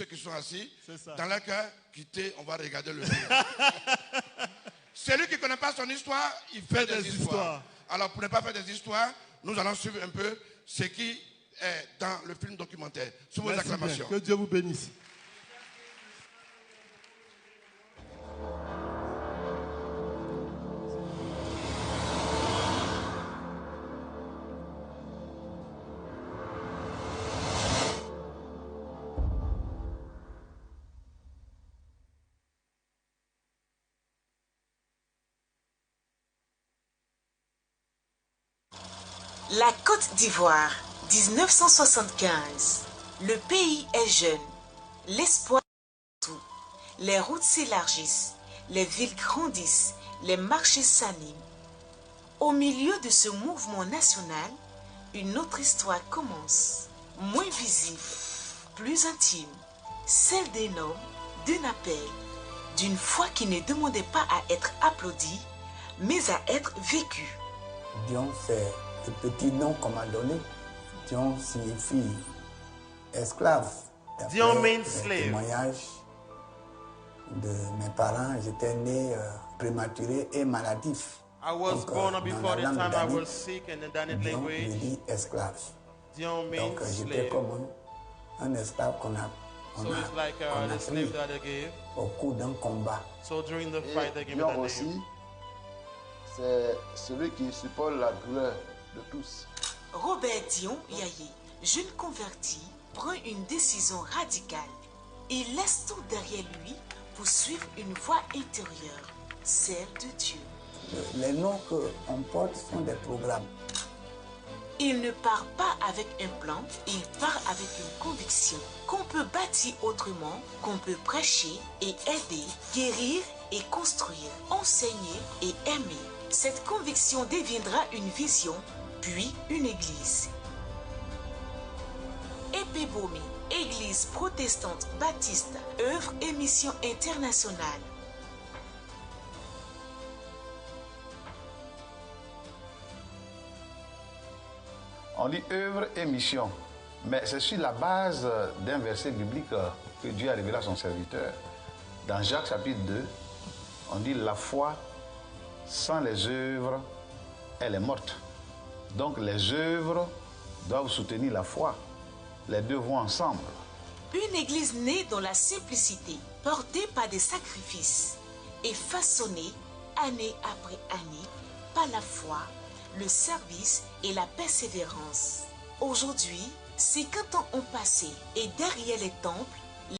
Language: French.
Ceux qui sont assis, dans leur cœur, quittez, on va regarder le film. Celui qui ne connaît pas son histoire, il fait des histoires. Alors pour ne pas faire des histoires, nous allons suivre un peu ce qui est dans le film documentaire. Sous vos acclamations. Que Dieu vous bénisse. La Côte d'Ivoire, 1975. Le pays est jeune. L'espoir est tout. Les routes s'élargissent, les villes grandissent, les marchés s'animent. Au milieu de ce mouvement national, une autre histoire commence. Moins visible, plus intime. Celle d'un homme, d'un appel, d'une foi qui ne demandait pas à être applaudie, mais à être vécue. Dion, c'est le petit nom qu'on m'a donné. Dion signifie esclave. Dion means slave. Le témoignage de mes parents, j'étais né prématuré et maladif. I was born before the time I was sick, and in the Dion language, veut dire esclave. Dion means Donc j'étais slave. comme un esclave qu'on a So it's like the slave that they gave. au cours d'un combat. So during the fight, they gave me Dion that name. aussi, c'est celui qui supporte la douleur de tous. Robert Dion Yaye, jeune converti, prend une décision radicale. Il laisse tout derrière lui pour suivre une voie intérieure, celle de Dieu. Les noms qu'on porte sont des programmes. Il ne part pas avec un plan, il part avec une conviction qu'on peut bâtir autrement, qu'on peut prêcher et aider, guérir et construire, enseigner et aimer. Cette conviction deviendra une vision, puis une église. Epebomi, Église protestante baptiste, œuvre et mission internationale. On dit œuvre et mission, mais c'est sur la base d'un verset biblique que Dieu a révélé à son serviteur. Dans Jacques chapitre 2, on dit la foi sans les œuvres, elle est morte. Donc les œuvres doivent soutenir la foi. Les deux vont ensemble. Une église née dans la simplicité, portée par des sacrifices et façonnée année après année par la foi, le service et la persévérance. Aujourd'hui, 50 ans ont passé et derrière les temples,